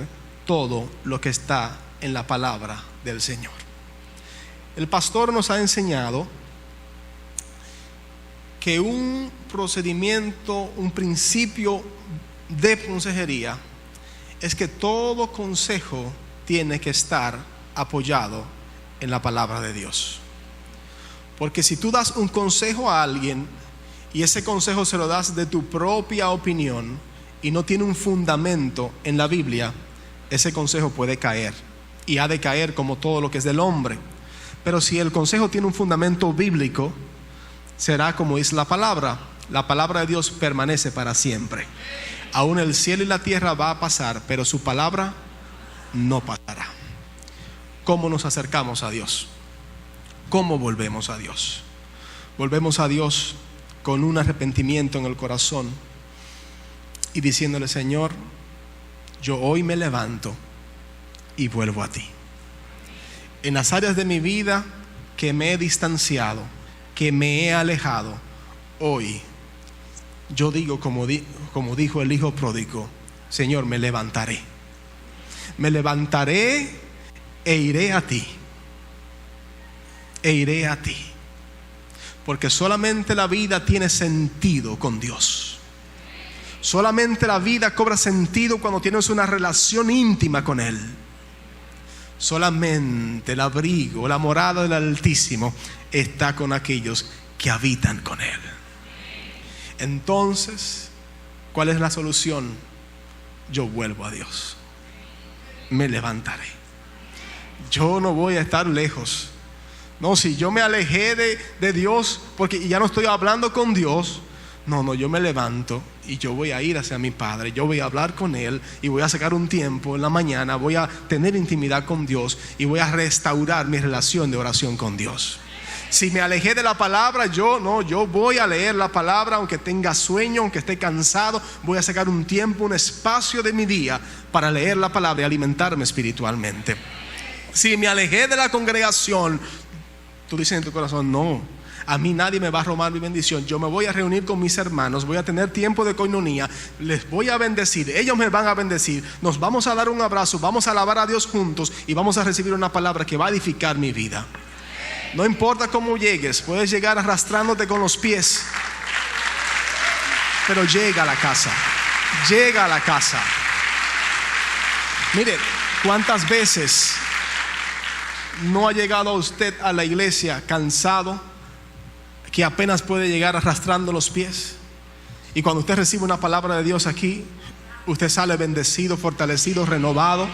todo lo que está en la palabra del Señor. El pastor nos ha enseñado que un procedimiento, un principio de consejería es que todo consejo tiene que estar apoyado en la palabra de Dios. Porque si tú das un consejo a alguien y ese consejo se lo das de tu propia opinión y no tiene un fundamento en la Biblia, ese consejo puede caer, y ha de caer como todo lo que es del hombre. Pero si el consejo tiene un fundamento bíblico, será como es la palabra. La palabra de Dios permanece para siempre. Aún el cielo y la tierra va a pasar, pero su palabra no pasará. ¿Cómo nos acercamos a Dios? ¿Cómo volvemos a Dios? Volvemos a Dios con un arrepentimiento en el corazón y diciéndole: Señor, yo hoy me levanto y vuelvo a ti. En las áreas de mi vida que me he distanciado, que me he alejado, hoy yo digo como dijo el hijo pródigo: Señor, me levantaré e iré a ti, porque solamente la vida tiene sentido con Dios. Solamente la vida cobra sentido cuando tienes una relación íntima con Él. Solamente el abrigo, la morada del Altísimo está con aquellos que habitan con Él. Entonces, ¿cuál es la solución? Yo vuelvo a Dios, me levantaré. Yo no voy a estar lejos. No, si yo me alejé de Dios porque ya no estoy hablando con Dios, no, yo me levanto y yo voy a ir hacia mi Padre. Yo voy a hablar con Él y voy a sacar un tiempo en la mañana. Voy a tener intimidad con Dios y voy a restaurar mi relación de oración con Dios. Si me alejé de la palabra, yo voy a leer la palabra, aunque tenga sueño, aunque esté cansado. Voy a sacar un tiempo, un espacio de mi día para leer la palabra y alimentarme espiritualmente. Si me alejé de la congregación, tú dices en tu corazón: no, a mí nadie me va a robar mi bendición. Yo me voy a reunir con mis hermanos, voy a tener tiempo de coinonía, les voy a bendecir, ellos me van a bendecir, nos vamos a dar un abrazo, vamos a alabar a Dios juntos y vamos a recibir una palabra que va a edificar mi vida. No importa cómo llegues, puedes llegar arrastrándote con los pies, pero llega a la casa. Mire, ¿cuántas veces no ha llegado usted a la iglesia cansado, que apenas puede llegar arrastrando los pies? Y cuando usted recibe una palabra de Dios aquí, usted sale bendecido, fortalecido, renovado,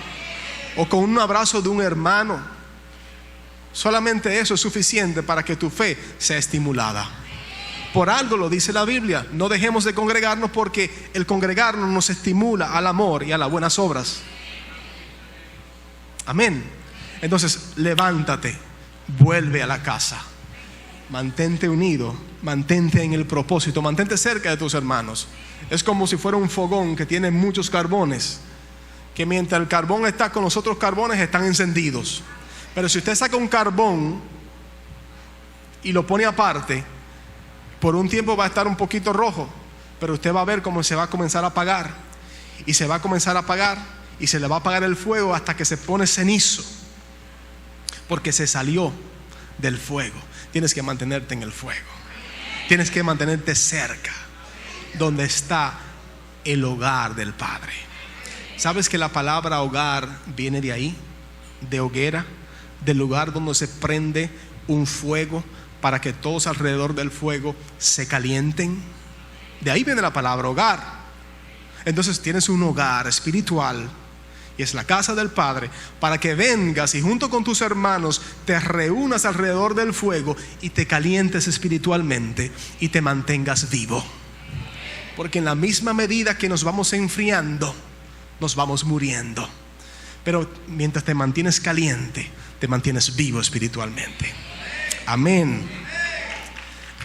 o con un abrazo de un hermano. Solamente eso es suficiente para que tu fe sea estimulada. Por algo lo dice la Biblia: no dejemos de congregarnos, porque el congregarnos nos estimula al amor y a las buenas obras. Amén. Entonces, levántate, vuelve a la casa, mantente unido, mantente en el propósito, mantente cerca de tus hermanos. Es como si fuera un fogón que tiene muchos carbones, que mientras el carbón está con los otros carbones, están encendidos. Pero si usted saca un carbón y lo pone aparte, por un tiempo va a estar un poquito rojo, pero usted va a ver cómo se va a comenzar a apagar, y se va a comenzar a apagar, y se le va a apagar el fuego hasta que se pone cenizo, porque se salió del fuego. Tienes que mantenerte en el fuego, tienes que mantenerte cerca, donde está el hogar del Padre. ¿Sabes que la palabra hogar viene de ahí? De hoguera, del lugar donde se prende un fuego para que todos alrededor del fuego se calienten. De ahí viene la palabra hogar. Entonces tienes un hogar espiritual, y es la casa del Padre, para que vengas y junto con tus hermanos te reúnas alrededor del fuego y te calientes espiritualmente y te mantengas vivo. Porque en la misma medida que nos vamos enfriando, nos vamos muriendo. Pero mientras te mantienes caliente, te mantienes vivo espiritualmente. Amén.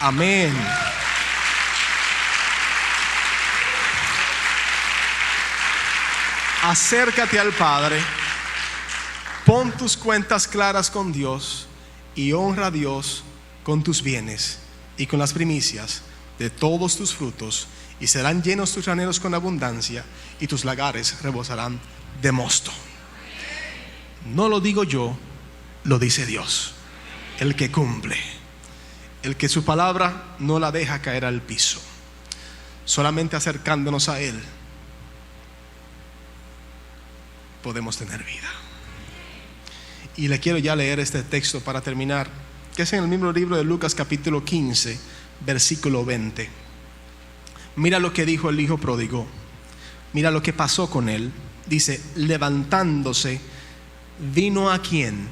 Amén. Acércate al Padre, pon tus cuentas claras con Dios y honra a Dios con tus bienes y con las primicias de todos tus frutos, y serán llenos tus graneros con abundancia, y tus lagares rebosarán de mosto. No lo digo yo, lo dice Dios, el que cumple, el que su palabra no la deja caer al piso. Solamente acercándonos a Él podemos tener vida. Y le quiero ya leer este texto para terminar, que es en el mismo libro de Lucas capítulo 15, versículo 20. Mira lo que dijo el hijo pródigo. Mira lo que pasó con él. Dice, levantándose, vino a quién.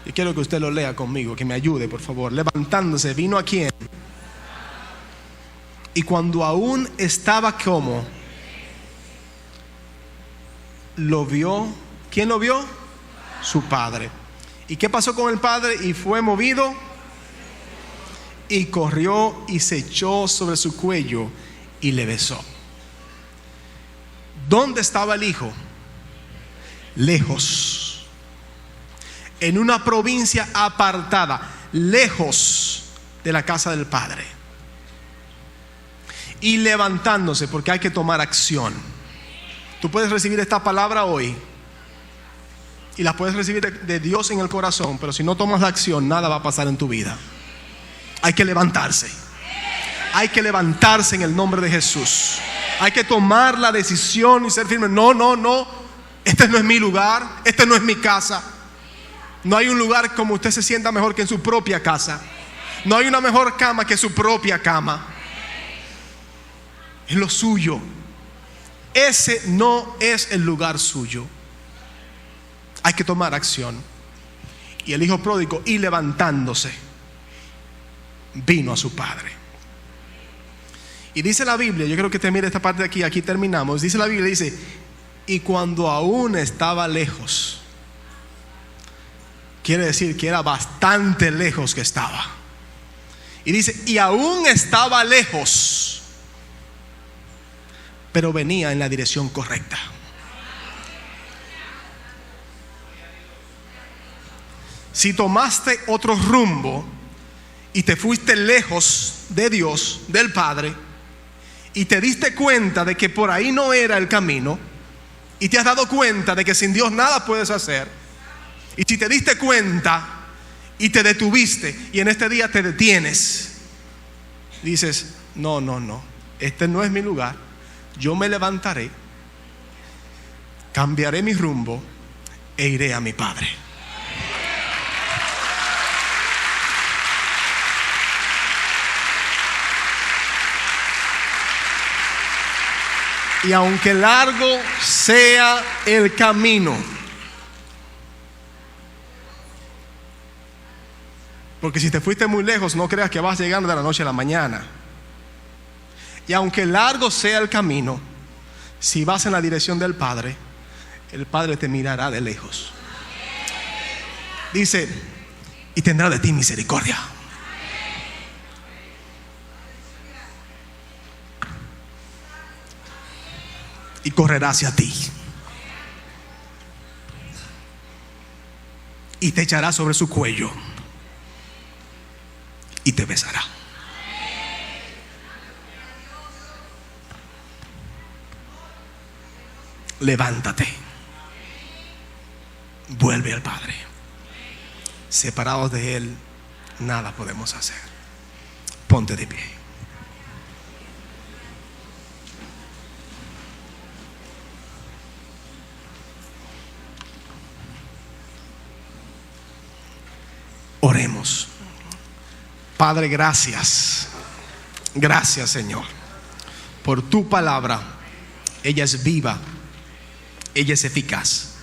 Yo quiero que usted lo lea conmigo, que me ayude, por favor. Levantándose, vino a quién. Y cuando aún estaba como, lo vio. ¿Quién lo vio? Su padre. ¿Y qué pasó con el padre? Y fue movido y corrió y se echó sobre su cuello y le besó. ¿Dónde estaba el hijo? Lejos, en una provincia apartada, lejos de la casa del padre. Y levantándose, porque hay que tomar acción. Tú puedes recibir esta palabra hoy y la puedes recibir de Dios en el corazón, pero si no tomas la acción, nada va a pasar en tu vida. Hay que levantarse. Hay que levantarse en el nombre de Jesús. Hay que tomar la decisión y ser firme. No. Este no es mi lugar. Este no es mi casa. No hay un lugar como usted se sienta mejor que en su propia casa. No hay una mejor cama que su propia cama. Es lo suyo. Ese no es el lugar suyo. Hay que tomar acción. Y el hijo pródigo, y levantándose, vino a su padre. Y dice la Biblia, yo creo que te mire esta parte de aquí, aquí terminamos. Dice la Biblia, dice, y cuando aún estaba lejos. Quiere decir que era bastante lejos que estaba. Y dice, y aún estaba lejos, pero venía en la dirección correcta. Si tomaste otro rumbo y te fuiste lejos de Dios, del Padre, y te diste cuenta de que por ahí no era el camino, y te has dado cuenta de que sin Dios nada puedes hacer, y si te diste cuenta y te detuviste, y en este día te detienes, dices, no, este no es mi lugar. Yo me levantaré, cambiaré mi rumbo e iré a mi Padre. Y aunque largo sea el camino, porque si te fuiste muy lejos, no creas que vas llegando de la noche a la mañana. Y aunque largo sea el camino, si vas en la dirección del Padre, el Padre te mirará de lejos. Dice, y tendrá de ti misericordia. Y correrá hacia ti. Y te echará sobre su cuello. Y te besará. Levántate. Vuelve al Padre. Separados de Él, nada podemos hacer. Ponte de pie. Oremos. Padre, gracias. Gracias, Señor, por tu palabra. Ella es viva. Ella es eficaz.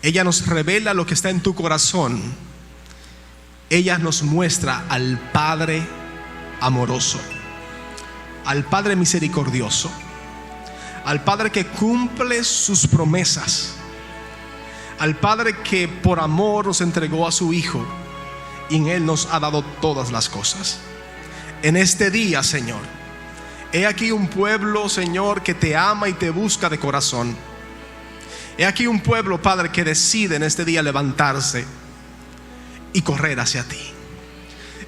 Ella nos revela lo que está en tu corazón. Ella nos muestra al Padre amoroso, al Padre misericordioso, al Padre que cumple sus promesas, al Padre que por amor nos entregó a su Hijo y en Él nos ha dado todas las cosas. En este día, Señor, he aquí un pueblo, Señor, que te ama y te busca de corazón. He aquí un pueblo, Padre, que decide en este día levantarse y correr hacia ti.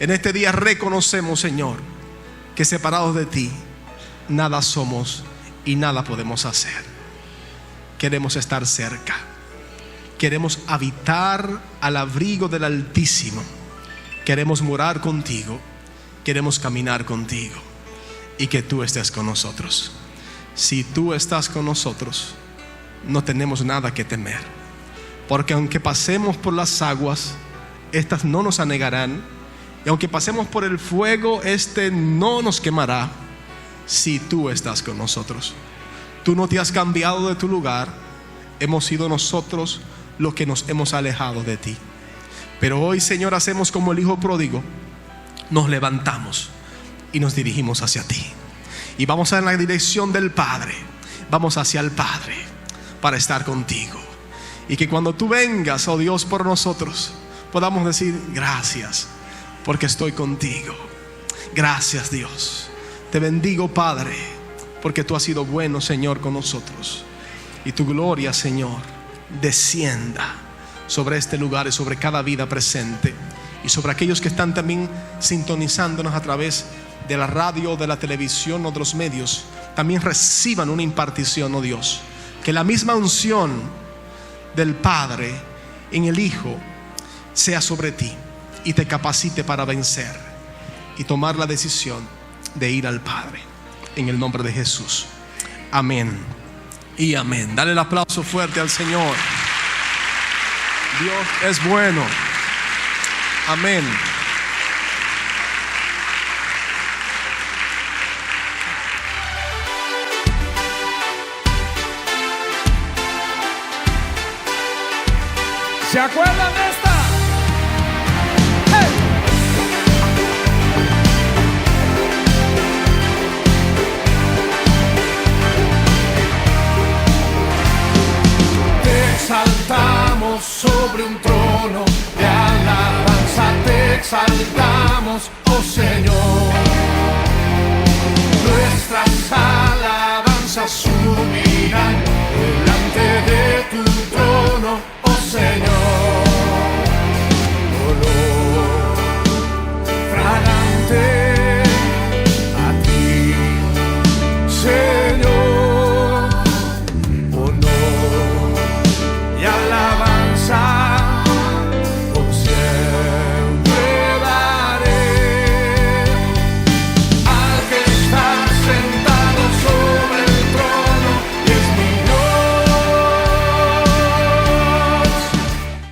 En este día reconocemos, Señor, que separados de ti nada somos y nada podemos hacer. Queremos estar cerca. Queremos habitar al abrigo del Altísimo. Queremos morar contigo. Queremos caminar contigo y que tú estés con nosotros. Si tú estás con nosotros, no tenemos nada que temer. Porque aunque pasemos por las aguas, estas no nos anegarán. Y aunque pasemos por el fuego, este no nos quemará, si tú estás con nosotros. Tú no te has cambiado de tu lugar. Hemos sido nosotros los que nos hemos alejado de ti. Pero hoy, Señor, hacemos como el hijo pródigo. Nos levantamos y nos dirigimos hacia ti. Y vamos en la dirección del Padre. Vamos hacia el Padre para estar contigo. Y que cuando tú vengas, oh Dios, por nosotros, podamos decir gracias, porque estoy contigo. Gracias, Dios. Te bendigo, Padre, porque tú has sido bueno, Señor, con nosotros. Y tu gloria, Señor, descienda sobre este lugar y sobre cada vida presente, y sobre aquellos que están también sintonizándonos a través de la radio, de la televisión o de los medios. También reciban una impartición, oh Dios. Que la misma unción del Padre en el Hijo sea sobre ti y te capacite para vencer y tomar la decisión de ir al Padre, en el nombre de Jesús. Amén y amén. Dale el aplauso fuerte al Señor. Dios es bueno. Amén. ¿Se acuerdan de esta? ¡Hey! Te exaltamos sobre un trono de alabanza, te exaltamos, oh Señor. Nuestras alabanzas subirán delante de tu trono.